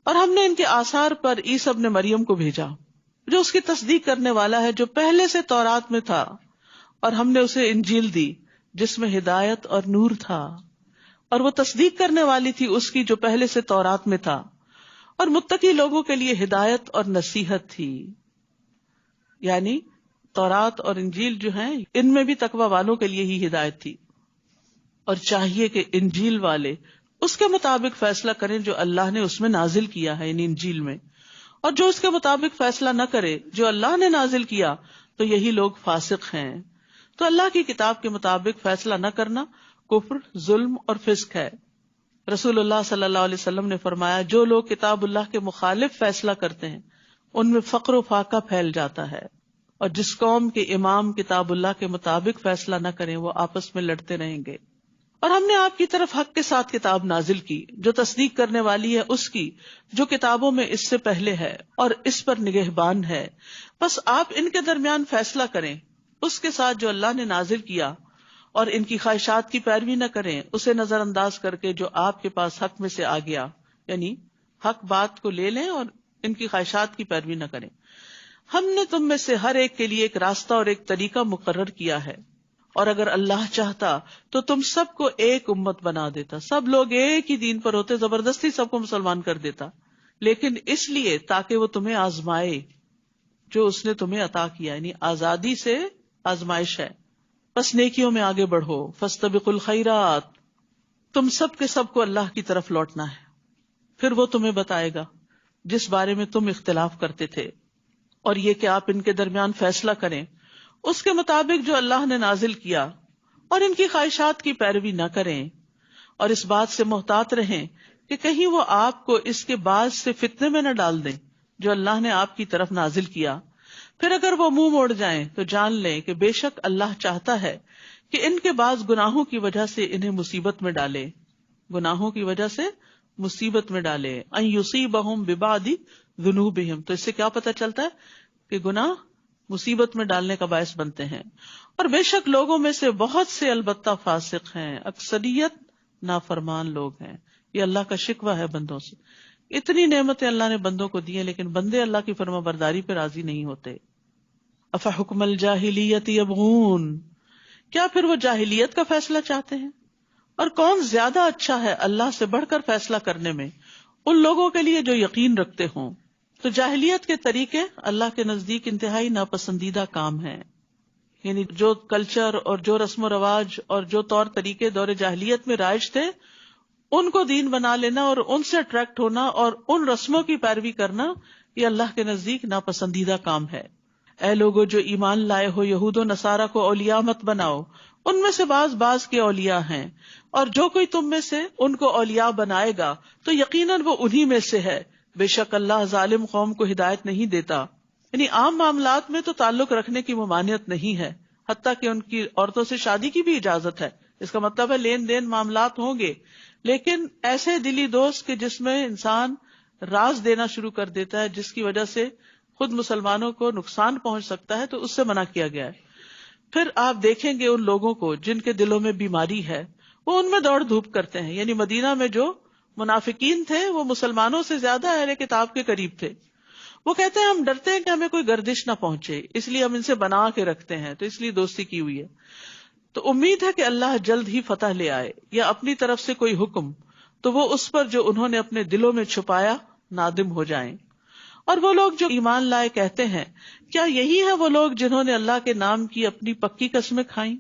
اور ہم نے ان کے آثار پر عیسی ابن مریم کو بھیجا جو اس کی تصدیق کرنے والا ہے، جو پہلے سے تورات میں تھا، اور ہم نے اسے انجیل دی جس میں ہدایت اور نور تھا، اور وہ تصدیق کرنے والی تھی اس کی جو پہلے سے تورات میں تھا، اور متقی لوگوں کے لیے ہدایت اور نصیحت تھی. یعنی تورات اور انجیل جو ہیں ان میں بھی تقوی والوں کے لیے ہی ہدایت تھی، اور چاہیے کہ انجیل والے اس کے مطابق فیصلہ کریں جو اللہ نے اس میں نازل کیا ہے، یعنی انجیل میں، اور جو اس کے مطابق فیصلہ نہ کرے جو اللہ نے نازل کیا تو یہی لوگ فاسق ہیں. تو اللہ کی کتاب کے مطابق فیصلہ نہ کرنا کفر، ظلم اور فسق ہے. رسول اللہ صلی اللہ علیہ وسلم نے فرمایا جو لوگ کتاب اللہ کے مخالف فیصلہ کرتے ہیں ان میں فقر و فاقہ پھیل جاتا ہے، اور جس قوم کے امام کتاب اللہ کے مطابق فیصلہ نہ کریں وہ آپس میں لڑتے رہیں گے. اور ہم نے آپ کی طرف حق کے ساتھ کتاب نازل کی جو تصدیق کرنے والی ہے اس کی جو کتابوں میں اس سے پہلے ہے اور اس پر نگہبان ہے. بس آپ ان کے درمیان فیصلہ کریں اس کے ساتھ جو اللہ نے نازل کیا، اور ان کی خواہشات کی پیروی نہ کریں اسے نظر انداز کر کے جو آپ کے پاس حق میں سے آ گیا، یعنی حق بات کو لے لیں اور ان کی خواہشات کی پیروی نہ کریں. ہم نے تم میں سے ہر ایک کے لیے ایک راستہ اور ایک طریقہ مقرر کیا ہے، اور اگر اللہ چاہتا تو تم سب کو ایک امت بنا دیتا، سب لوگ ایک ہی دین پر ہوتے، زبردستی سب کو مسلمان کر دیتا، لیکن اس لیے تاکہ وہ تمہیں آزمائے جو اس نے تمہیں عطا کیا، یعنی آزادی سے آزمائش ہے. بس نیکیوں میں آگے بڑھو، فاستبقوا الخیرات، تم سب کے سب کو اللہ کی طرف لوٹنا ہے، پھر وہ تمہیں بتائے گا جس بارے میں تم اختلاف کرتے تھے، اور یہ کہ آپ ان کے درمیان فیصلہ کریں اس کے مطابق جو اللہ نے نازل کیا، اور ان کی خواہشات کی پیروی نہ کریں، اور اس بات سے محتاط رہیں کہ کہیں وہ آپ کو اس کے بعد سے فتنے میں نہ ڈال دیں جو اللہ نے آپ کی طرف نازل کیا. پھر اگر وہ منہ موڑ جائیں تو جان لیں کہ بے شک اللہ چاہتا ہے کہ ان کے بعض گناہوں کی وجہ سے انہیں مصیبت میں ڈالے، گناہوں کی وجہ سے مصیبت میں ڈالے. ان یصیبہم ببعض ذنوبہم، تو اس سے کیا پتہ چلتا ہے کہ گناہ مصیبت میں ڈالنے کا باعث بنتے ہیں. اور بے شک لوگوں میں سے بہت سے البتہ فاسق ہیں، اکثریت نافرمان لوگ ہیں. یہ اللہ کا شکوہ ہے بندوں سے. اتنی نعمتیں اللہ نے بندوں کو دی ہیں لیکن بندے اللہ کی فرما برداری پہ راضی نہیں ہوتے. افحکم الجاہلیت یبغون، کیا پھر وہ جاہلیت کا فیصلہ چاہتے ہیں؟ اور کون زیادہ اچھا ہے اللہ سے بڑھ کر فیصلہ کرنے میں ان لوگوں کے لیے جو یقین رکھتے ہوں. تو جاہلیت کے طریقے اللہ کے نزدیک انتہائی ناپسندیدہ کام ہیں. یعنی جو کلچر اور جو رسم و رواج اور جو طور طریقے دور جاہلیت میں رائج تھے ان کو دین بنا لینا اور ان سے اٹریکٹ ہونا اور ان رسموں کی پیروی کرنا، یہ اللہ کے نزدیک ناپسندیدہ کام ہے. اے لوگو جو ایمان لائے ہو، یہود و نصارہ کو اولیاء مت بناؤ، ان میں سے بعض کے اولیاء ہیں، اور جو کوئی تم میں سے ان کو اولیاء بنائے گا تو یقیناً وہ انہی میں سے ہے. بے شک اللہ ظالم قوم کو ہدایت نہیں دیتا. یعنی عام معاملات میں تو تعلق رکھنے کی ممانعت نہیں ہے، حتیٰ کہ ان کی عورتوں سے شادی کی بھی اجازت ہے. اس کا مطلب ہے لین دین معاملات ہوں گے، لیکن ایسے دلی دوست کہ جس میں انسان راز دینا شروع کر دیتا ہے جس کی وجہ سے خود مسلمانوں کو نقصان پہنچ سکتا ہے، تو اس سے منع کیا گیا ہے. پھر آپ دیکھیں گے ان لوگوں کو جن کے دلوں میں بیماری ہے وہ ان میں دوڑ دھوپ کرتے ہیں. یعنی مدینہ میں جو منافقین تھے وہ مسلمانوں سے زیادہ اہل کتاب کے قریب تھے. وہ کہتے ہیں ہم ڈرتے ہیں کہ ہمیں کوئی گردش نہ پہنچے، اس لیے ہم ان سے بنا کے رکھتے ہیں، تو اس لیے دوستی کی ہوئی ہے. تو امید ہے کہ اللہ جلد ہی فتح لے آئے یا اپنی طرف سے کوئی حکم، تو وہ اس پر جو انہوں نے اپنے دلوں میں چھپایا نادم ہو جائیں. اور وہ لوگ جو ایمان لائے کہتے ہیں کیا یہی ہے وہ لوگ جنہوں نے اللہ کے نام کی اپنی پکی قسمیں کھائیں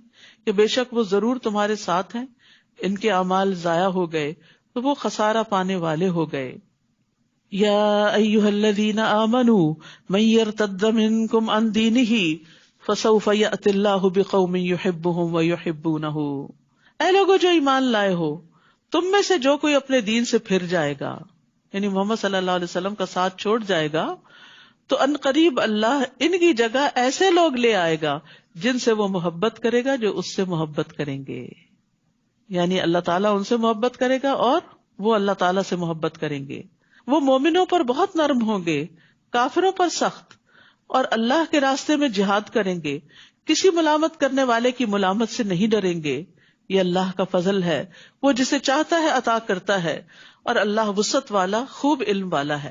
کہ بے شک وہ ضرور تمہارے ساتھ ہیں؟ ان کے اعمال ضائع ہو گئے تو وہ خسارہ پانے والے ہو گئے. یا ایھا الذین آمنوا من یرتد منکم عن دینہ فسوف یأتی اللہ بقوم یحبهم ویحبونہ. اے لوگوں جو ایمان لائے ہو، تم میں سے جو کوئی اپنے دین سے پھر جائے گا، یعنی محمد صلی اللہ علیہ وسلم کا ساتھ چھوڑ جائے گا، تو ان قریب اللہ ان کی جگہ ایسے لوگ لے آئے گا جن سے وہ محبت کرے گا جو اس سے محبت کریں گے. یعنی اللہ تعالیٰ ان سے محبت کرے گا اور وہ اللہ تعالیٰ سے محبت کریں گے. وہ مومنوں پر بہت نرم ہوں گے، کافروں پر سخت، اور اللہ کے راستے میں جہاد کریں گے، کسی ملامت کرنے والے کی ملامت سے نہیں ڈریں گے. یہ اللہ کا فضل ہے، وہ جسے چاہتا ہے عطا کرتا ہے، اور اللہ وسعت والا، خوب علم والا ہے۔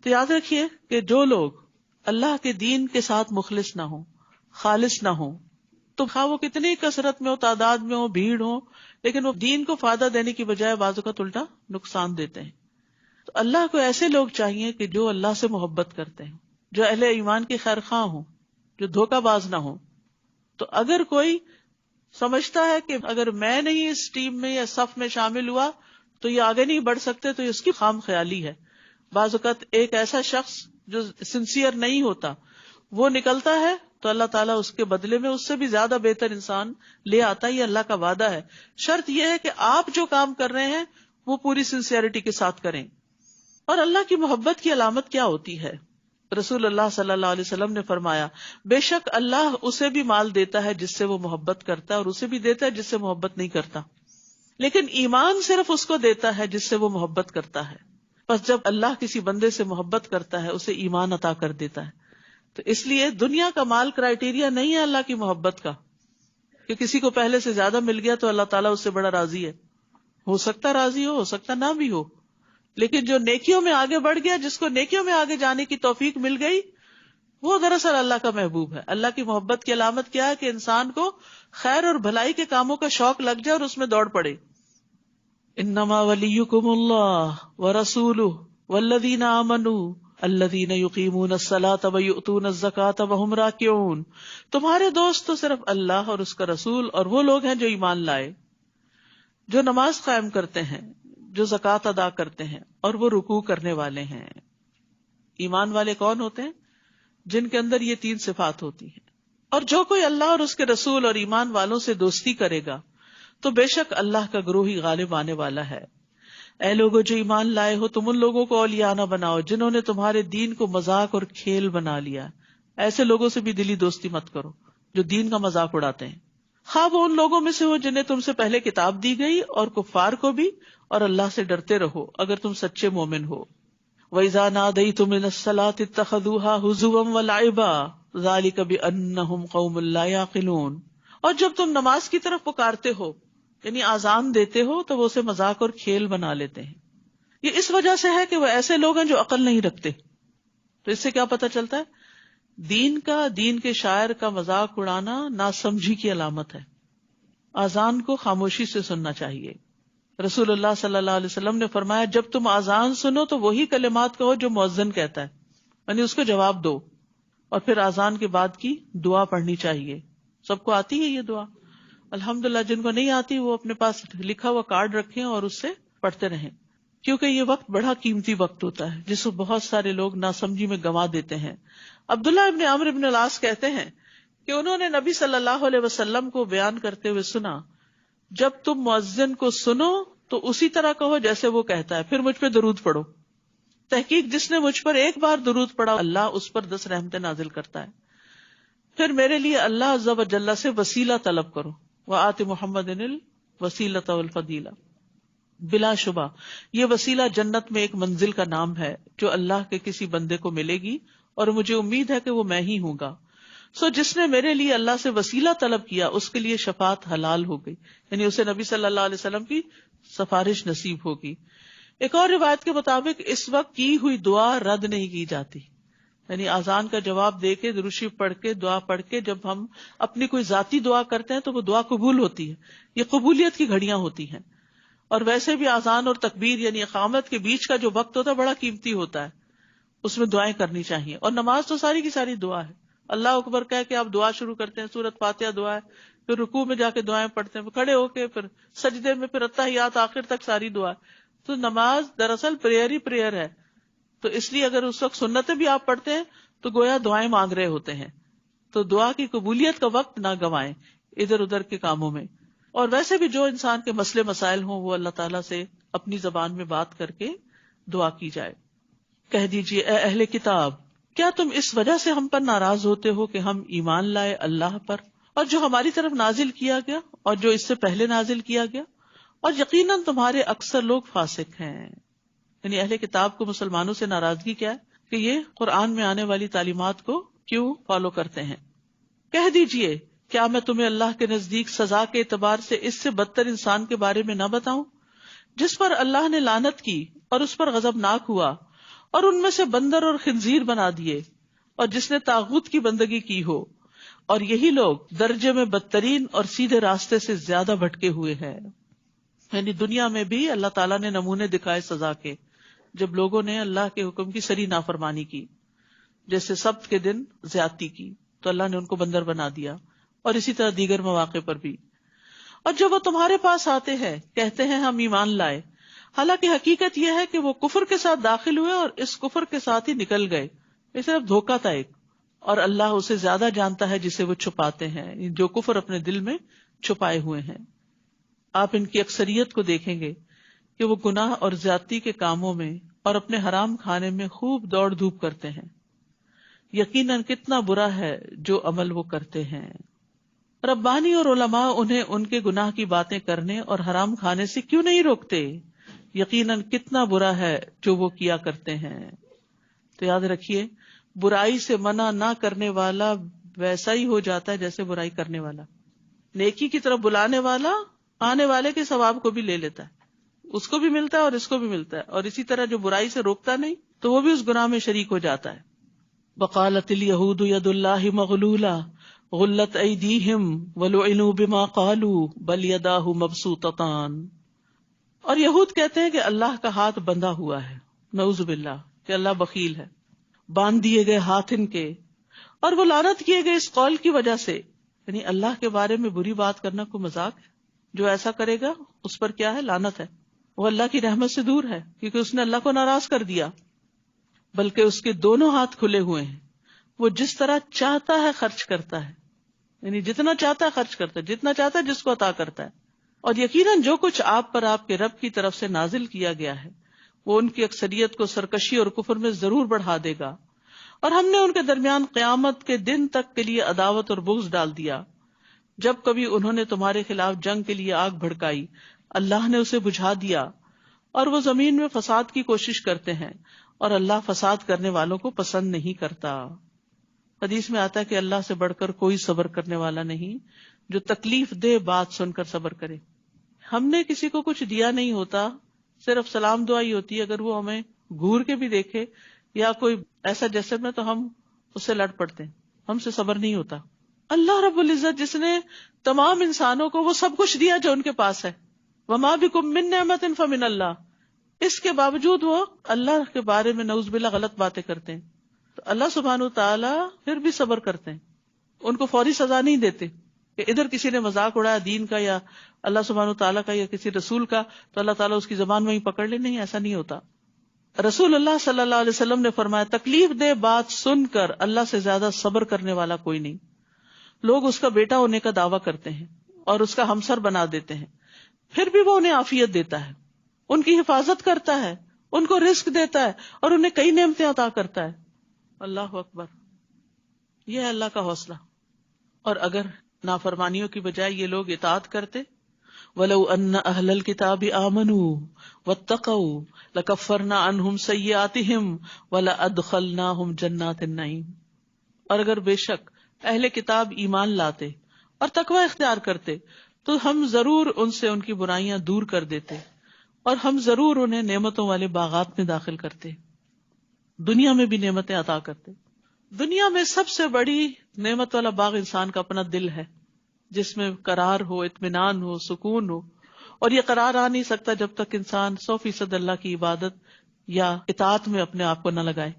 تو یاد رکھیے کہ جو لوگ اللہ کے دین کے ساتھ مخلص نہ ہوں، خالص نہ ہوں، تو خواہ وہ کتنی کثرت میں ہو، تعداد میں ہو، بھیڑ ہو، لیکن وہ دین کو فائدہ دینے کی بجائے بعض اوقات الٹا نقصان دیتے ہیں۔ تو اللہ کو ایسے لوگ چاہیے کہ جو اللہ سے محبت کرتے ہیں، جو اہل ایمان کے خیر خواہ ہوں، جو دھوکہ باز نہ ہوں۔ تو اگر کوئی سمجھتا ہے کہ اگر میں نہیں اس ٹیم میں یا صف میں شامل ہوا تو یہ آگے نہیں بڑھ سکتے، تو اس کی خام خیالی ہے۔ بعض اوقات ایک ایسا شخص جو سنسیئر نہیں ہوتا وہ نکلتا ہے تو اللہ تعالیٰ اس کے بدلے میں اس سے بھی زیادہ بہتر انسان لے آتا ہے، یہ اللہ کا وعدہ ہے۔ شرط یہ ہے کہ آپ جو کام کر رہے ہیں وہ پوری سنسیئرٹی کے ساتھ کریں۔ اور اللہ کی محبت کی علامت کیا ہوتی ہے؟ رسول اللہ صلی اللہ علیہ وسلم نے فرمایا، بے شک اللہ اسے بھی مال دیتا ہے جس سے وہ محبت کرتا ہے، اور اسے بھی دیتا ہے جس سے محبت نہیں کرتا، لیکن ایمان صرف اس کو دیتا ہے جس سے وہ محبت کرتا ہے۔ پس جب اللہ کسی بندے سے محبت کرتا ہے اسے ایمان عطا کر دیتا ہے۔ تو اس لیے دنیا کا مال کرائیٹیریا نہیں ہے اللہ کی محبت کا، کہ کسی کو پہلے سے زیادہ مل گیا تو اللہ تعالیٰ اس سے بڑا راضی ہے۔ ہو سکتا راضی ہو سکتا نہ بھی ہو، لیکن جو نیکیوں میں آگے بڑھ گیا، جس کو نیکیوں میں آگے جانے کی توفیق مل گئی، وہ دراصل اللہ کا محبوب ہے۔ اللہ کی محبت کی علامت کیا ہے؟ کہ انسان کو خیر اور بھلائی کے کاموں کا شوق لگ جائے اور اس میں دوڑ پڑے۔ انما ولیکم اللہ ورسولہ والذین آمنوا الذین یقیمون الصلاۃ ویؤتون الزکاۃ وہم راکعون۔ تمہارے دوست تو صرف اللہ اور اس کا رسول اور وہ لوگ ہیں جو ایمان لائے، جو نماز قائم کرتے ہیں، جو زکوٰۃ ادا کرتے ہیں، اور وہ رکوع کرنے والے ہیں۔ ایمان والے کون ہوتے ہیں؟ جن کے اندر یہ تین صفات ہوتی ہیں۔ اور جو کوئی اللہ اور اس کے رسول اور ایمان والوں سے دوستی کرے گا تو بے شک اللہ کا گروہ ہی غالب آنے والا ہے۔ اے لوگو جو ایمان لائے ہو، تم ان لوگوں کو اولیاء نہ بناؤ جنہوں نے تمہارے دین کو مذاق اور کھیل بنا لیا۔ ایسے لوگوں سے بھی دلی دوستی مت کرو جو دین کا مذاق اڑاتے ہیں، خواہ وہ ان لوگوں میں سے ہو جنہیں تم سے پہلے کتاب دی گئی، اور کفار کو بھی، اور اللہ سے ڈرتے رہو اگر تم سچے مومن ہو۔ وَإِذَا نَادَيْتُمْ إِلَى الصَّلَاةِ اتَّخَذُوهَا هُزُوًا وَلَعِبًا ذَلِكَ بِأَنَّهُمْ قَوْمٌ لَا يَعْقِلُونَ۔ اور جب تم نماز کی طرف پکارتے ہو، یعنی آذان دیتے ہو، تو وہ اسے مذاق اور کھیل بنا لیتے ہیں۔ یہ اس وجہ سے ہے کہ وہ ایسے لوگ ہیں جو عقل نہیں رکھتے۔ تو اس سے کیا پتہ چلتا ہے؟ دین کے شاعر کا مذاق اڑانا ناسمجھی کی علامت ہے۔ آذان کو خاموشی سے سننا چاہیے۔ رسول اللہ صلی اللہ علیہ وسلم نے فرمایا، جب تم آذان سنو تو وہی کلمات کہو جو مؤذن کہتا ہے، یعنی اس کو جواب دو، اور پھر آذان کے بعد کی دعا پڑھنی چاہیے۔ سب کو آتی ہے یہ دعا؟ الحمدللہ۔ جن کو نہیں آتی وہ اپنے پاس لکھا ہوا کارڈ رکھیں اور اس سے پڑھتے رہیں، کیونکہ یہ وقت بڑا قیمتی وقت ہوتا ہے جس کو بہت سارے لوگ ناسمجھی میں گنوا دیتے ہیں۔ عبداللہ ابن عمرو ابن العاص کہتے ہیں کہ انہوں نے نبی صلی اللہ علیہ وسلم کو بیان کرتے ہوئے سنا، جب تم مؤذن کو سنو تو اسی طرح کہو جیسے وہ کہتا ہے، پھر مجھ پہ درود پڑھو۔ تحقیق جس نے مجھ پر ایک بار درود پڑھا اللہ اس پر 10 رحمتیں نازل کرتا ہے۔ پھر میرے لیے اللہ عز و جل سے وسیلہ طلب کرو، وآت محمد الوسیلۃ والفضیلہ۔ بلا شبہ یہ وسیلہ جنت میں ایک منزل کا نام ہے جو اللہ کے کسی بندے کو ملے گی، اور مجھے امید ہے کہ وہ میں ہی ہوں گا۔ سو جس نے میرے لیے اللہ سے وسیلہ طلب کیا اس کے لیے شفاعت حلال ہو گئی، یعنی اسے نبی صلی اللہ علیہ وسلم کی سفارش نصیب ہوگی۔ ایک اور روایت کے مطابق اس وقت کی ہوئی دعا رد نہیں کی جاتی، یعنی آذان کا جواب دے کے، درود شریف پڑھ کے، دعا پڑھ کے جب ہم اپنی کوئی ذاتی دعا کرتے ہیں تو وہ دعا قبول ہوتی ہے۔ یہ قبولیت کی گھڑیاں ہوتی ہیں۔ اور ویسے بھی آذان اور تکبیر یعنی اقامت کے بیچ کا جو وقت ہوتا ہے بڑا قیمتی ہوتا ہے، اس میں دعائیں کرنی چاہیے۔ اور نماز تو ساری کی ساری دعا ہے۔ اللہ اکبر کہہ کے آپ دعا شروع کرتے ہیں، سورۃ فاتحہ دعا ہے، پھر رکوع میں جا کے دعائیں پڑھتے ہیں، پھر کھڑے ہو کے، پھر سجدے میں، پھر اتحیات، آخر تک ساری دعا۔ تو نماز دراصل پریئر ہی پریئر ہے۔ تو اس لیے اگر اس وقت سنتیں بھی آپ پڑھتے ہیں تو گویا دعائیں مانگ رہے ہوتے ہیں۔ تو دعا کی قبولیت کا وقت نہ گنوائیں ادھر ادھر کے کاموں میں۔ اور ویسے بھی جو انسان کے مسئلے مسائل ہوں وہ اللہ تعالیٰ سے اپنی زبان میں بات کر کے دعا کی جائے۔ کہہ دیجئے اے اہل کتاب، کیا تم اس وجہ سے ہم پر ناراض ہوتے ہو کہ ہم ایمان لائے اللہ پر اور جو ہماری طرف نازل کیا گیا اور جو اس سے پہلے نازل کیا گیا، اور یقیناً تمہارے اکثر لوگ فاسق ہیں۔ یعنی اہل کتاب کو مسلمانوں سے ناراضگی کیا ہے؟ کہ یہ قرآن میں آنے والی تعلیمات کو کیوں فالو کرتے ہیں۔ کہہ دیجئے کیا میں تمہیں اللہ کے نزدیک سزا کے اعتبار سے اس سے بدتر انسان کے بارے میں نہ بتاؤں جس پر اللہ نے لعنت کی اور اس پر غضبناک ہوا، اور ان میں سے بندر اور خنزیر بنا دیے، اور جس نے طاغوت کی بندگی کی ہو، اور یہی لوگ درجے میں بدترین اور سیدھے راستے سے زیادہ بھٹکے ہوئے ہیں. یعنی دنیا میں بھی اللہ تعالیٰ نے نمونے دکھائے سزا کے، جب لوگوں نے اللہ کے حکم کی سری نافرمانی کی، جیسے سبت کے دن زیادتی کی تو اللہ نے ان کو بندر بنا دیا، اور اسی طرح دیگر مواقع پر بھی. اور جب وہ تمہارے پاس آتے ہیں کہتے ہیں ہم ایمان لائے، حالانکہ حقیقت یہ ہے کہ وہ کفر کے ساتھ داخل ہوئے اور اس کفر کے ساتھ ہی نکل گئے. یہ صرف دھوکہ تھا ایک، اور اللہ اسے زیادہ جانتا ہے جسے وہ چھپاتے ہیں، جو کفر اپنے دل میں چھپائے ہوئے ہیں. آپ ان کی اکثریت کو دیکھیں گے کہ وہ گناہ اور زیادتی کے کاموں میں اور اپنے حرام کھانے میں خوب دوڑ دھوپ کرتے ہیں. یقیناً کتنا برا ہے جو عمل وہ کرتے ہیں. ربانی اور علماء انہیں ان کے گناہ کی باتیں کرنے اور حرام کھانے سے کیوں نہیں روکتے؟ یقیناً کتنا برا ہے جو وہ کیا کرتے ہیں. تو یاد رکھیے، برائی سے منع نہ کرنے والا ویسا ہی ہو جاتا ہے جیسے برائی کرنے والا. نیکی کی طرف بلانے والا آنے والے کے ثواب کو بھی لے لیتا ہے، اس کو بھی ملتا ہے اور اس کو بھی ملتا ہے. اور اسی طرح جو برائی سے روکتا نہیں تو وہ بھی اس گناہ میں شریک ہو جاتا ہے. وقالت الیہود ید اللہ مغلولہ غلت ایدیہم ولعنوا بما قالوا بل یداہ مبسوطتان. اور یہود کہتے ہیں کہ اللہ کا ہاتھ بندھا ہوا ہے، نعوذ باللہ، کہ اللہ بخیل ہے. باندھ دیے گئے ہاتھ ان کے، اور وہ لعنت کیے گئے اس قول کی وجہ سے. یعنی اللہ کے بارے میں بری بات کرنا کوئی مذاق ہے؟ جو ایسا کرے گا اس پر کیا ہے؟ لعنت ہے. وہ اللہ کی رحمت سے دور ہے کیونکہ اس نے اللہ کو ناراض کر دیا. بلکہ اس کے دونوں ہاتھ کھلے ہوئے ہیں، وہ جس طرح چاہتا ہے خرچ کرتا ہے. یعنی جتنا چاہتا ہے خرچ کرتا ہے، جتنا چاہتا ہے جس کو عطا کرتا ہے. اور یقیناً جو کچھ آپ پر آپ کے رب کی طرف سے نازل کیا گیا ہے وہ ان کی اکثریت کو سرکشی اور کفر میں ضرور بڑھا دے گا. اور ہم نے ان کے درمیان قیامت کے دن تک کے لیے عداوت اور بغض ڈال دیا. جب کبھی انہوں نے تمہارے خلاف جنگ کے لیے آگ بھڑکائی، اللہ نے اسے بجھا دیا، اور وہ زمین میں فساد کی کوشش کرتے ہیں، اور اللہ فساد کرنے والوں کو پسند نہیں کرتا. حدیث میں آتا ہے کہ اللہ سے بڑھ کر کوئی صبر کرنے والا نہیں جو تکلیف دہ بات سن کر صبر کرے. ہم نے کسی کو کچھ دیا نہیں ہوتا، صرف سلام دعا ہی ہوتی ہے. اگر وہ ہمیں گھور کے بھی دیکھے یا کوئی ایسا جیسے میں، تو ہم اس سے لڑ پڑتے ہیں، ہم سے صبر نہیں ہوتا. اللہ رب العزت جس نے تمام انسانوں کو وہ سب کچھ دیا جو ان کے پاس ہے، وما بکم من نعمت فمن اللہ، اس کے باوجود وہ اللہ کے بارے میں نعوذ باللہ غلط باتیں کرتے ہیں. تو اللہ سبحانہ تعالیٰ پھر بھی صبر کرتے ہیں، ان کو فوری سزا نہیں دیتے کہ ادھر کسی نے مذاق اڑایا دین کا یا اللہ سبحانہ تعالیٰ کا یا کسی رسول کا تو اللہ تعالیٰ اس کی زبان میں ہی پکڑ لے. نہیں، ایسا نہیں ہوتا. رسول اللہ صلی اللہ علیہ وسلم نے فرمایا، تکلیف دہ بات سن کر اللہ سے زیادہ صبر کرنے والا کوئی نہیں. لوگ اس کا بیٹا ہونے کا دعویٰ کرتے ہیں اور اس کا ہمسر بنا دیتے ہیں، پھر بھی وہ انہیں عافیت دیتا ہے، ان کی حفاظت کرتا ہے، ان کو رزق دیتا ہے اور انہیں کئی نعمتیں عطا کرتا ہے. اللہ اکبر، یہ ہے اللہ کا حوصلہ. اور اگر نافرمانیوں کی بجائے یہ لوگ اطاعت کرتے، وَلَوْ أَنَّ أَهْلَ الْكِتَابِ آمَنُوا وَاتَّقَوْا لَكَفَّرْنَا عَنْهُمْ سَيِّئَاتِهِمْ وَلَأَدْخَلْنَاهُمْ جَنَّاتِ النَّعِيمِ. اور اگر بے شک اہل کتاب ایمان لاتے اور تقوی اختیار کرتے تو ہم ضرور ان سے ان کی برائیاں دور کر دیتے اور ہم ضرور انہیں نعمتوں والے باغات میں داخل کرتے، دنیا میں بھی نعمتیں عطا کرتے. دنیا میں سب سے بڑی نعمت والا باغ انسان کا اپنا دل ہے، جس میں قرار ہو، اطمینان ہو، سکون ہو. اور یہ قرار آ نہیں سکتا جب تک انسان 100% اللہ کی عبادت یا اطاعت میں اپنے آپ کو نہ لگائے،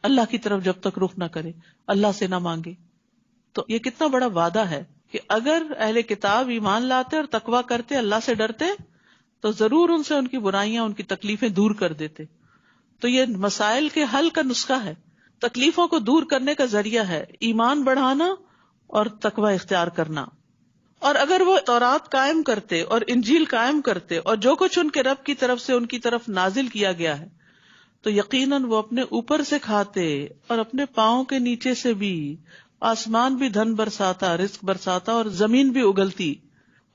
اللہ کی طرف جب تک رخ نہ کرے، اللہ سے نہ مانگے. تو یہ کتنا بڑا وعدہ ہے کہ اگر اہل کتاب ایمان لاتے اور تقویٰ کرتے، اللہ سے ڈرتے، تو ضرور ان سے ان کی برائیاں، ان کی تکلیفیں دور کر دیتے. تو یہ مسائل کے حل کا نسخہ ہے، تکلیفوں کو دور کرنے کا ذریعہ ہے، ایمان بڑھانا اور تقوی اختیار کرنا. اور اگر وہ تورات قائم کرتے اور انجیل قائم کرتے اور جو کچھ ان کے رب کی طرف سے ان کی طرف نازل کیا گیا ہے، تو یقیناً وہ اپنے اوپر سے کھاتے اور اپنے پاؤں کے نیچے سے بھی. آسمان بھی دھن برساتا، رزق برساتا اور زمین بھی اگلتی.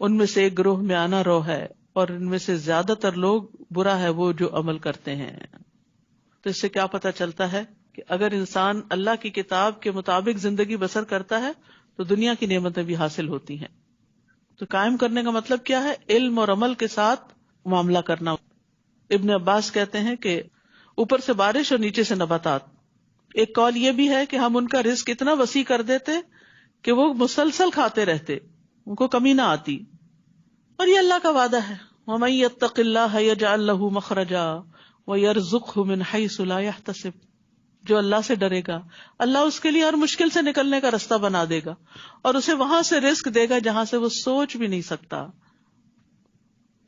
ان میں سے ایک گروہ میں آنا رو ہے اور ان میں سے زیادہ تر لوگ برا ہے وہ جو عمل کرتے ہیں. تو اس سے کیا پتہ چلتا ہے کہ اگر انسان اللہ کی کتاب کے مطابق زندگی بسر کرتا ہے تو دنیا کی نعمتیں بھی حاصل ہوتی ہیں. تو قائم کرنے کا مطلب کیا ہے؟ علم اور عمل کے ساتھ معاملہ کرنا. ابن عباس کہتے ہیں کہ اوپر سے بارش اور نیچے سے نباتات. ایک قول یہ بھی ہے کہ ہم ان کا رزق اتنا وسیع کر دیتے کہ وہ مسلسل کھاتے رہتے، ان کو کمی نہ آتی. اور یہ اللہ کا وعدہ ہے، وَمَن يَتَّقِ اللَّهَ يَجْعَل لَّهُ مَخْرَجًا وَيَرْزُقْهُ مِنْ حَيْثُ لَا يَحْتَسِبُ. جو اللہ سے ڈرے گا اللہ اس کے لیے ہر مشکل سے نکلنے کا راستہ بنا دے گا اور اسے وہاں سے رزق دے گا جہاں سے وہ سوچ بھی نہیں سکتا.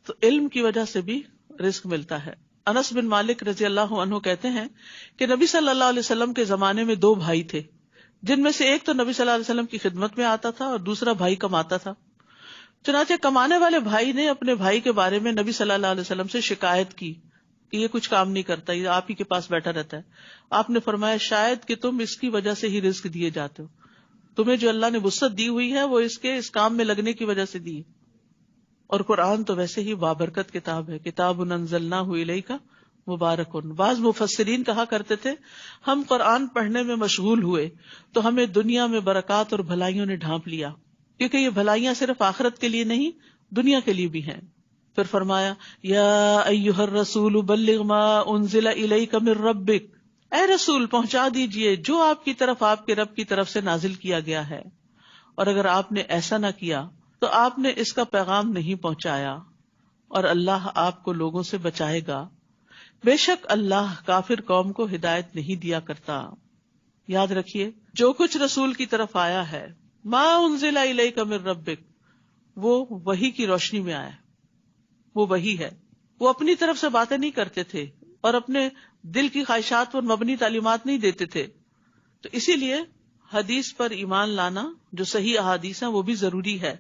تو علم کی وجہ سے بھی رزق ملتا ہے. انس بن مالک رضی اللہ عنہ کہتے ہیں کہ نبی صلی اللہ علیہ وسلم کے زمانے میں 2 بھائی تھے، جن میں سے ایک تو نبی صلی اللہ علیہ وسلم کی خدمت میں آتا تھا اور دوسرا بھائی کماتا تھا. چنانچہ کمانے والے بھائی نے اپنے بھائی کے بارے میں نبی صلی اللہ علیہ وسلم سے شکایت کی کہ یہ کچھ کام نہیں کرتا، یہ آپ ہی کے پاس بیٹھا رہتا ہے. آپ نے فرمایا شاید کہ تم اس کی وجہ سے ہی رزق دیے جاتے ہو، تمہیں جو اللہ نے وسعت دی ہوئی ہے وہ اس کام میں لگنے کی وجہ سے دی. اور قرآن تو ویسے ہی بابرکت کتاب ہے، کتاب انزلناہ الیک مبارک. بعض مفسرین کہا کرتے تھے ہم قرآن پڑھنے میں مشغول ہوئے تو ہمیں دنیا میں برکات اور بھلائیوں نے ڈھانپ لیا، کیونکہ یہ بھلائیاں صرف آخرت کے لیے نہیں دنیا کے لیے بھی ہیں. پھر فرمایا یا ایھا الرسول بلغ ما انزل الیک من ربک، اے رسول پہنچا دیجئے جو آپ کی طرف آپ کے رب کی طرف سے نازل کیا گیا ہے. اور اگر آپ نے ایسا نہ کیا تو آپ نے اس کا پیغام نہیں پہنچایا اور اللہ آپ کو لوگوں سے بچائے گا. بے شک اللہ کافر قوم کو ہدایت نہیں دیا کرتا. یاد رکھیے جو کچھ رسول کی طرف آیا ہے ما انزل الیک من ربک، وہ وحی کی روشنی میں آیا، وہ وحی ہے. وہ اپنی طرف سے باتیں نہیں کرتے تھے اور اپنے دل کی خواہشات پر مبنی تعلیمات نہیں دیتے تھے. تو اسی لیے حدیث پر ایمان لانا جو صحیح احادیث ہیں وہ بھی ضروری ہے.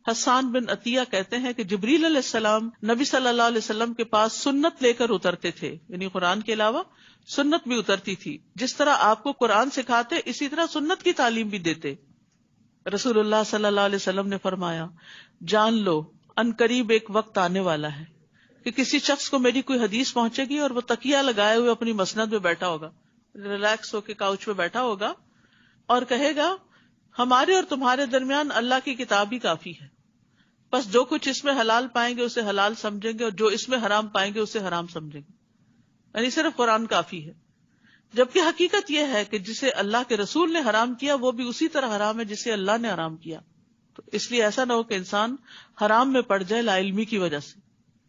حسان بن عطیہ کہتے ہیں کہ جبریل علیہ السلام نبی صلی اللہ علیہ وسلم کے پاس سنت لے کر اترتے تھے، یعنی قرآن کے علاوہ سنت بھی اترتی تھی. جس طرح آپ کو قرآن سکھاتے اسی طرح سنت کی تعلیم بھی دیتے. رسول اللہ صلی اللہ علیہ وسلم نے فرمایا جان لو ان قریب ایک وقت آنے والا ہے کہ کسی شخص کو میری کوئی حدیث پہنچے گی اور وہ تکیہ لگائے ہوئے اپنی مسند میں بیٹھا ہوگا، ریلیکس ہو کے کاؤچ پہ بیٹھا ہوگا اور کہے گا ہمارے اور تمہارے درمیان اللہ کی کتاب ہی کافی ہے، بس جو کچھ اس میں حلال پائیں گے اسے حلال سمجھیں گے اور جو اس میں حرام پائیں گے اسے حرام سمجھیں گے، یعنی صرف قرآن کافی ہے. جبکہ حقیقت یہ ہے کہ جسے اللہ کے رسول نے حرام کیا وہ بھی اسی طرح حرام ہے جسے اللہ نے حرام کیا. تو اس لیے ایسا نہ ہو کہ انسان حرام میں پڑ جائے لا علمی کی وجہ سے.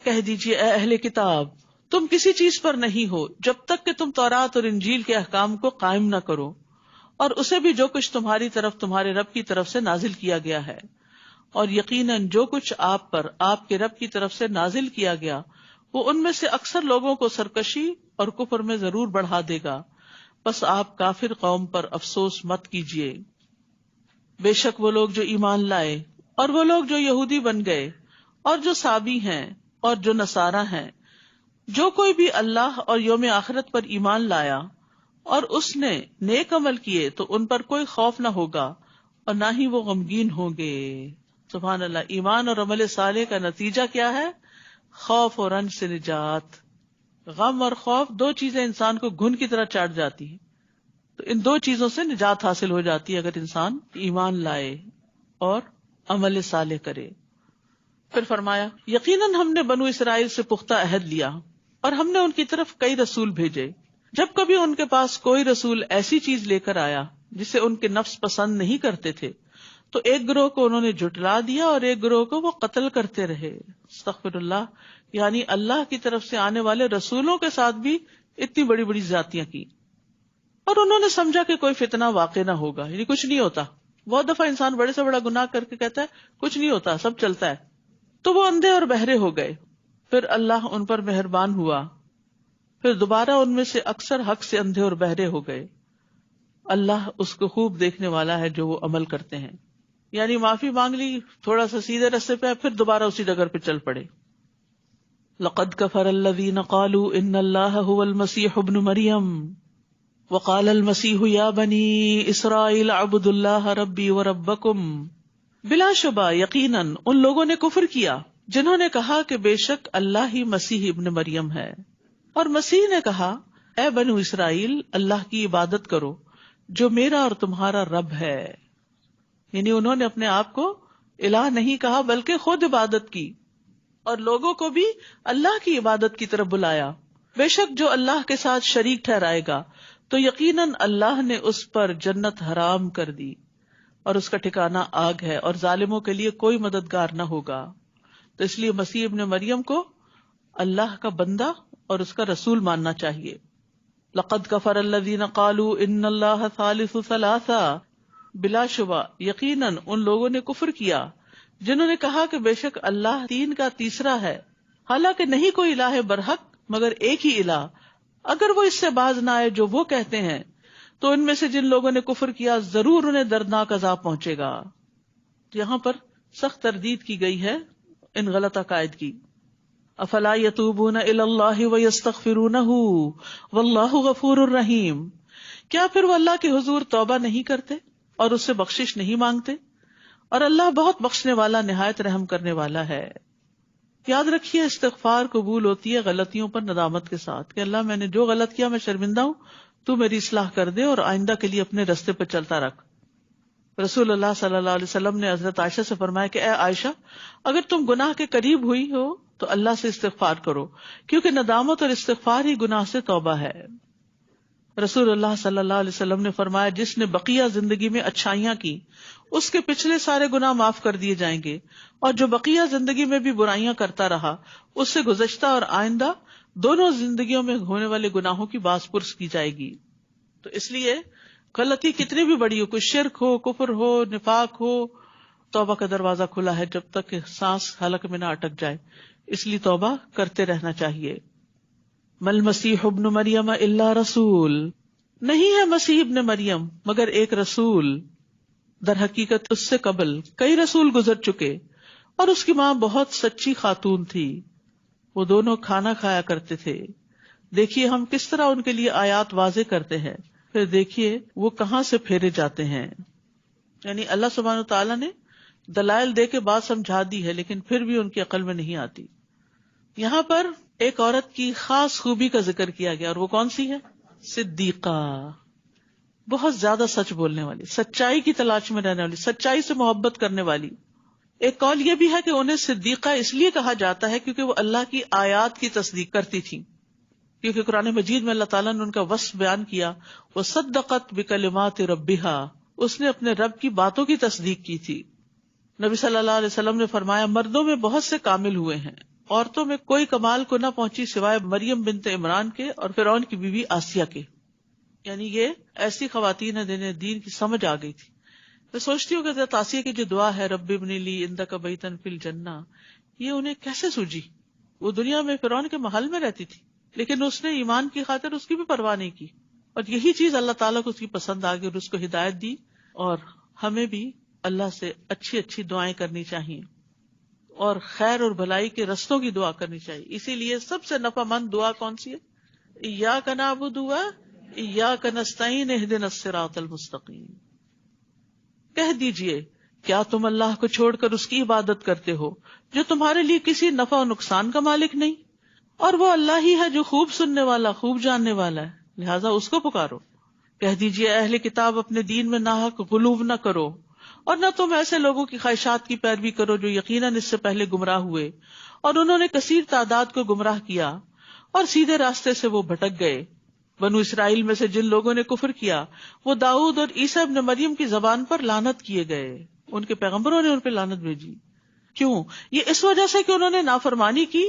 کہہ دیجئے اے اہل کتاب تم کسی چیز پر نہیں ہو جب تک کہ تم تورات اور انجیل کے احکام کو قائم نہ کرو اور اسے بھی جو کچھ تمہاری طرف تمہارے رب کی طرف سے نازل کیا گیا ہے. اور یقیناً جو کچھ آپ پر آپ کے رب کی طرف سے نازل کیا گیا وہ ان میں سے اکثر لوگوں کو سرکشی اور کفر میں ضرور بڑھا دے گا، بس آپ کافر قوم پر افسوس مت کیجیے. بے شک وہ لوگ جو ایمان لائے اور وہ لوگ جو یہودی بن گئے اور جو صابی ہیں اور جو نصارہ ہیں، جو کوئی بھی اللہ اور یوم آخرت پر ایمان لایا اور اس نے نیک عمل کیے تو ان پر کوئی خوف نہ ہوگا اور نہ ہی وہ غمگین ہوں گے. سبحان اللہ. ایمان اور عمل صالح کا نتیجہ کیا ہے؟ خوف اور رنج سے نجات. غم اور خوف 2 چیزیں انسان کو گھن کی طرح چاٹ جاتی ہیں، تو ان 2 چیزوں سے نجات حاصل ہو جاتی ہے اگر انسان ایمان لائے اور عمل صالح کرے. پھر فرمایا یقیناً ہم نے بنو اسرائیل سے پختہ عہد لیا اور ہم نے ان کی طرف کئی رسول بھیجے. جب کبھی ان کے پاس کوئی رسول ایسی چیز لے کر آیا جسے ان کے نفس پسند نہیں کرتے تھے تو ایک گروہ کو انہوں نے جھٹلا دیا اور ایک گروہ کو وہ قتل کرتے رہے. استغفر اللہ. یعنی اللہ کی طرف سے آنے والے رسولوں کے ساتھ بھی اتنی بڑی بڑی زیادتیاں کی اور انہوں نے سمجھا کہ کوئی فتنہ واقع نہ ہوگا، یعنی کچھ نہیں ہوتا. بہت دفعہ انسان بڑے سے بڑا گناہ کر کے کہتا ہے کچھ نہیں ہوتا، سب چلتا ہے. تو وہ اندھے اور بہرے ہو گئے. پھر اللہ ان پر مہربان ہوا، پھر دوبارہ ان میں سے اکثر حق سے اندھے اور بہرے ہو گئے. اللہ اس کو خوب دیکھنے والا ہے جو وہ عمل کرتے ہیں. یعنی معافی مانگ لی، تھوڑا سا سیدھے رستے پہ، پھر دوبارہ اسی ڈگر پہ چل پڑے. لقد كفر الذين قالوا ان الله هو المسيح ابن مريم وقال المسيح يا بني اسرائيل اعبدوا الله ربي وربكم. بلا شبہ یقیناً ان لوگوں نے کفر کیا جنہوں نے کہا کہ بے شک اللہ ہی مسیح ابن مریم ہے، اور مسیح نے کہا اے بنو اسرائیل اللہ کی عبادت کرو جو میرا اور تمہارا رب ہے. یعنی انہوں نے اپنے آپ کو الہ نہیں کہا بلکہ خود عبادت کی اور لوگوں کو بھی اللہ کی عبادت کی طرف بلایا. بے شک جو اللہ کے ساتھ شریک ٹھہرائے گا تو یقیناً اللہ نے اس پر جنت حرام کر دی اور اس کا ٹھکانہ آگ ہے، اور ظالموں کے لیے کوئی مددگار نہ ہوگا. تو اس لیے مسیح ابن مریم کو اللہ کا بندہ اور اس کا رسول ماننا چاہیے. لقد کفر الذین قالوا ان اللہ ثالث ثلاثہ، بلا شبہ یقیناً ان لوگوں نے کفر کیا جنہوں نے کہا کہ بے شک اللہ تین کا تیسرا ہے، حالانکہ نہیں کوئی الہ برحق مگر ایک ہی الہ. اگر وہ اس سے باز نہ آئے جو وہ کہتے ہیں تو ان میں سے جن لوگوں نے کفر کیا ضرور انہیں دردناک عذاب پہنچے گا. یہاں پر سخت تردید کی گئی ہے ان غلط عقائد کی. افلا یتوبون الی اللہ ویستغفرونہ واللہ غفور الرحیم، کیا پھر وہ اللہ کے حضور توبہ نہیں کرتے اور اس سے بخشش نہیں مانگتے، اور اللہ بہت بخشنے والا نہایت رحم کرنے والا ہے. یاد رکھیے استغفار قبول ہوتی ہے غلطیوں پر ندامت کے ساتھ کہ اللہ میں نے جو غلط کیا میں شرمندہ ہوں، تو میری اصلاح کر دے اور آئندہ کے لیے اپنے رستے پہ چلتا رکھ. رسول اللہ صلی اللہ علیہ وسلم نے حضرت عائشہ سے فرمایا کہ اے عائشہ، اگر تم گناہ کے قریب ہوئی ہو تو اللہ سے استغفار کرو، کیونکہ ندامت اور استغفار ہی گناہ سے توبہ ہے. رسول اللہ صلی اللہ علیہ وسلم نے فرمایا جس نے بقیہ زندگی میں اچھائیاں کی اس کے پچھلے سارے گناہ معاف کر دیے جائیں گے، اور جو بقیہ زندگی میں بھی برائیاں کرتا رہا اس سے گزشتہ اور آئندہ دونوں زندگیوں میں ہونے والے گناہوں کی باز پرس کی جائے گی. تو اس لیے غلطی کتنی بھی بڑی ہو، کوئی شرک ہو، کفر ہو، نفاق ہو، توبہ کا دروازہ کھلا ہے جب تک کہ سانس حلق میں نہ اٹک جائے، اس لیے توبہ کرتے رہنا چاہیے. مل مسیح ابن مریم الا رسول، نہیں ہے مسیح ابن مریم مگر ایک رسول. در حقیقت اس سے قبل کئی رسول گزر چکے اور اس کی ماں بہت سچی خاتون تھی، وہ دونوں کھانا کھایا کرتے تھے. دیکھیے ہم کس طرح ان کے لیے آیات واضح کرتے ہیں، پھر دیکھیے وہ کہاں سے پھیرے جاتے ہیں. یعنی اللہ سبحانہ تعالیٰ نے دلائل دے کے بات سمجھا دی ہے لیکن پھر بھی ان کی عقل میں نہیں آتی. یہاں پر ایک عورت کی خاص خوبی کا ذکر کیا گیا اور وہ کون سی ہے؟ صدیقہ. بہت زیادہ سچ بولنے والی، سچائی کی تلاش میں رہنے والی، سچائی سے محبت کرنے والی. ایک قول یہ بھی ہے کہ انہیں صدیقہ اس لیے کہا جاتا ہے کیونکہ وہ اللہ کی آیات کی تصدیق کرتی تھی، کیونکہ قرآن مجید میں اللہ تعالیٰ نے ان کا وصف بیان کیا، وَصَدَّقَتْ بِكَلِمَاتِ رَبِّهَا، اس نے اپنے رب کی باتوں کی تصدیق کی تھی. نبی صلی اللہ علیہ وسلم نے فرمایا مردوں میں بہت سے کامل ہوئے ہیں، عورتوں میں کوئی کمال کو نہ پہنچی سوائے مریم بنت عمران کے اور فرعون کی بیوی آسیہ کے. یعنی یہ ایسی خواتین ہیں جنہیں دین کی سمجھ آ گئی تھی. میں سوچتی ہوں کہ حضرت آسیہ کی جو دعا ہے رب ابن لی عندک بیتا فی الجنہ، یہ انہیں کیسے سوجی؟ وہ دنیا میں فرعون کے محل میں رہتی تھی لیکن اس نے ایمان کی خاطر اس کی بھی پرواہ نہیں کی، اور یہی چیز اللہ تعالیٰ کو اس کی پسند آ گئی اور اس کو ہدایت دی. اور ہمیں بھی اللہ سے اچھی اچھی دعائیں کرنی چاہیے اور خیر اور بھلائی کے رستوں کی دعا کرنی چاہیے. اسی لیے سب سے نفع مند دعا کون سی ہے؟ ایاک نعبد و ایاک نستعین اہدنا الصراط المستقیم. کہہ دیجئے کیا تم اللہ کو چھوڑ کر اس کی عبادت کرتے ہو جو تمہارے لیے کسی نفع و نقصان کا مالک نہیں، اور وہ اللہ ہی ہے جو خوب سننے والا خوب جاننے والا ہے، لہٰذا اس کو پکارو. کہہ دیجئے اہل کتاب اپنے دین میں ناحق غلو نہ کرو، اور نہ تم ایسے لوگوں کی خواہشات کی پیروی کرو جو یقیناً اس سے پہلے گمراہ ہوئے اور انہوں نے کثیر تعداد کو گمراہ کیا اور سیدھے راستے سے وہ بھٹک گئے. بنو اسرائیل میں سے جن لوگوں نے کفر کیا وہ داؤد اور عیسیٰ ابن مریم کی زبان پر لعنت کیے گئے، ان کے پیغمبروں نے ان پہ لعنت بھیجی. کیوں؟ یہ اس وجہ سے کہ انہوں نے نافرمانی کی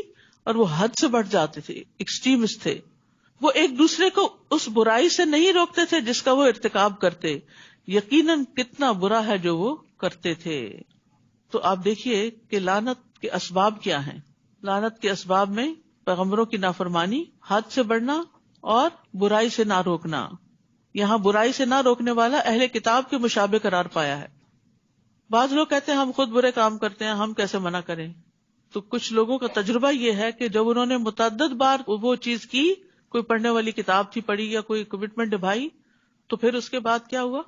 اور وہ حد سے بڑھ جاتے تھے، ایکسٹریمسٹ تھے. وہ ایک دوسرے کو اس برائی سے نہیں روکتے تھے جس کا وہ ارتکاب کرتے، یقیناً کتنا برا ہے جو وہ کرتے تھے. تو آپ دیکھیے کہ لعنت کے اسباب کیا ہیں. لعنت کے اسباب میں پیغمبروں کی نافرمانی، حد سے بڑھنا اور برائی سے نہ روکنا. یہاں برائی سے نہ روکنے والا اہل کتاب کے مشابہ قرار پایا ہے. بعض لوگ کہتے ہیں ہم خود برے کام کرتے ہیں، ہم کیسے منع کریں؟ تو کچھ لوگوں کا تجربہ یہ ہے کہ جب انہوں نے متعدد بار وہ چیز کی، کوئی پڑھنے والی کتاب تھی پڑھی یا کوئی کمٹمنٹ نبھائی، تو پھر اس کے بعد کیا ہوا؟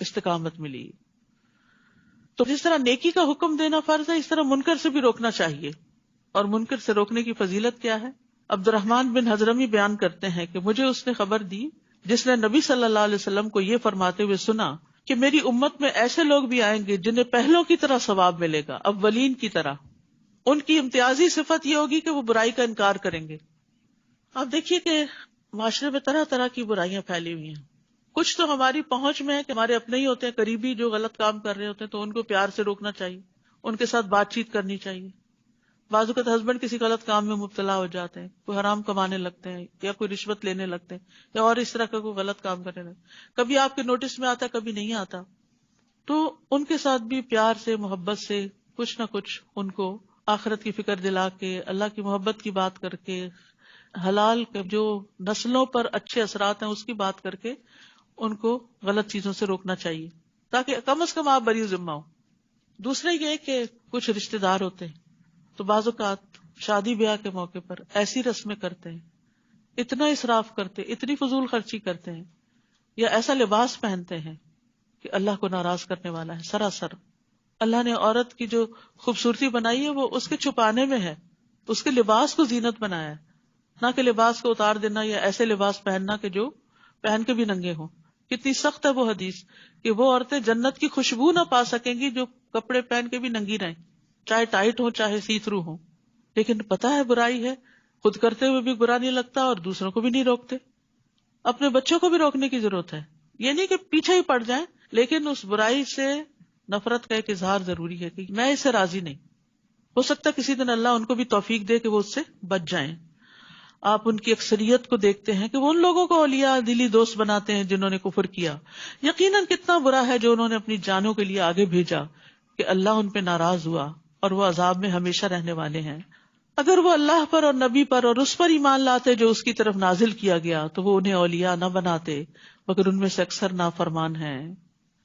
استقامت ملی. تو جس طرح نیکی کا حکم دینا فرض ہے، اس طرح منکر سے بھی روکنا چاہیے. اور منکر سے روکنے کی فضیلت کیا ہے؟ عبد الرحمن بن حضرمی بیان کرتے ہیں کہ مجھے اس نے خبر دی جس نے نبی صلی اللہ علیہ وسلم کو یہ فرماتے ہوئے سنا کہ میری امت میں ایسے لوگ بھی آئیں گے جنہیں پہلوں کی طرح ثواب ملے گا، اولین کی طرح. ان کی امتیازی صفت یہ ہوگی کہ وہ برائی کا انکار کریں گے. آپ دیکھیے کہ معاشرے میں طرح طرح کی برائیاں پھیلی ہوئی ہیں. کچھ تو ہماری پہنچ میں ہے کہ ہمارے اپنے ہی ہوتے ہیں قریبی جو غلط کام کر رہے ہوتے ہیں، تو ان کو پیار سے روکنا چاہیے، ان کے ساتھ بات چیت کرنی چاہیے. بعض اوقات ہسبینڈ کسی غلط کام میں مبتلا ہو جاتے ہیں، کوئی حرام کمانے لگتے ہیں یا کوئی رشوت لینے لگتے ہیں یا اور اس طرح کا کوئی غلط کام کرنے لگتے ہیں. کبھی آپ کے نوٹس میں آتا، کبھی نہیں آتا. تو ان کے ساتھ بھی پیار سے، محبت سے کچھ نہ کچھ ان کو آخرت کی فکر دلا کے، اللہ کی محبت کی بات کر کے، حلال کے جو نسلوں پر اچھے اثرات ہیں اس کی بات کر کے ان کو غلط چیزوں سے روکنا چاہیے، تاکہ کم از کم آپ بری ذمہ ہو. دوسرا یہ کہ کچھ رشتے دار ہوتے ہیں تو بعض اوقات شادی بیاہ کے موقع پر ایسی رسمیں کرتے ہیں، اتنا اسراف کرتے، اتنی فضول خرچی کرتے ہیں، یا ایسا لباس پہنتے ہیں کہ اللہ کو ناراض کرنے والا ہے. سراسر اللہ نے عورت کی جو خوبصورتی بنائی ہے وہ اس کے چھپانے میں ہے، اس کے لباس کو زینت بنایا ہے، نہ کہ لباس کو اتار دینا یا ایسے لباس پہننا کہ جو پہن کے بھی ننگے ہوں. کتنی سخت ہے وہ حدیث کہ وہ عورتیں جنت کی خوشبو نہ پا سکیں گی جو کپڑے پہن کے بھی ننگی رہیں، چاہے ٹائٹ ہو چاہے سی تھرو ہو. لیکن پتہ ہے برائی ہے، خود کرتے ہوئے بھی برا نہیں لگتا اور دوسروں کو بھی نہیں روکتے. اپنے بچوں کو بھی روکنے کی ضرورت ہے. یہ نہیں کہ پیچھے ہی پڑ جائیں، لیکن اس برائی سے نفرت کا ایک اظہار ضروری ہے کہ میں اس سے راضی نہیں. ہو سکتا ہے کسی دن اللہ ان کو بھی توفیق دے کہ وہ اس سے بچ جائیں. آپ ان کی اکثریت کو دیکھتے ہیں کہ وہ ان لوگوں کو اولیاء دلی دوست بناتے ہیں جنہوں نے کفر کیا. یقیناً کتنا برا ہے جو انہوں نے اپنی جانوں کے لیے آگے بھیجا کہ اللہ ان پہ ناراض ہوا اور وہ عذاب میں ہمیشہ رہنے والے ہیں. اگر وہ اللہ پر اور نبی پر اور اس پر ایمان لاتے جو اس کی طرف نازل کیا گیا تو وہ انہیں اولیاء نہ بناتے، مگر ان میں سے اکثر نافرمان ہیں.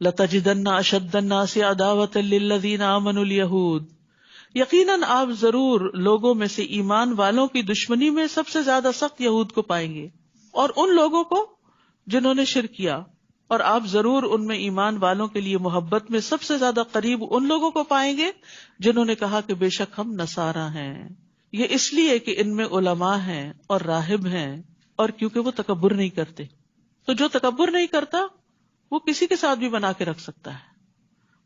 لَتَجِدَنَّ أَشَدَّ النَّاسِ عَدَاوَةً لِلَّذِينَ آمَنُوا الْيَهُودَ، یقیناً آپ ضرور لوگوں میں سے ایمان والوں کی دشمنی میں سب سے زیادہ سخت یہود کو پائیں گے، اور ان لوگوں کو جنہوں نے شرک کیا. اور آپ ضرور ان میں ایمان والوں کے لیے محبت میں سب سے زیادہ قریب ان لوگوں کو پائیں گے جنہوں نے کہا کہ بے شک ہم نصارہ ہیں. یہ اس لیے کہ ان میں علماء ہیں اور راہب ہیں، اور کیونکہ وہ تکبر نہیں کرتے. تو جو تکبر نہیں کرتا وہ کسی کے ساتھ بھی بنا کے رکھ سکتا ہے.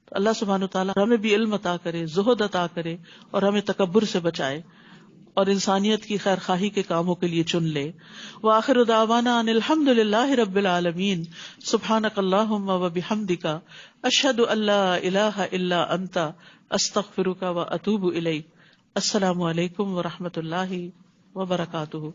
تو اللہ سبحانہ وتعالی ہمیں بھی علم عطا کرے، زہد عطا کرے، اور ہمیں تکبر سے بچائے اور انسانیت کی خیر خواہی کے کاموں کے لیے چن لے. وآخر دعوانا ان الحمد للہ رب العالمین. سبحانک اللہم وبحمدک، اشہد ان لا الہ الا انت، استغفرک واتوب الیک. السلام علیکم ورحمۃ اللہ وبرکاتہ.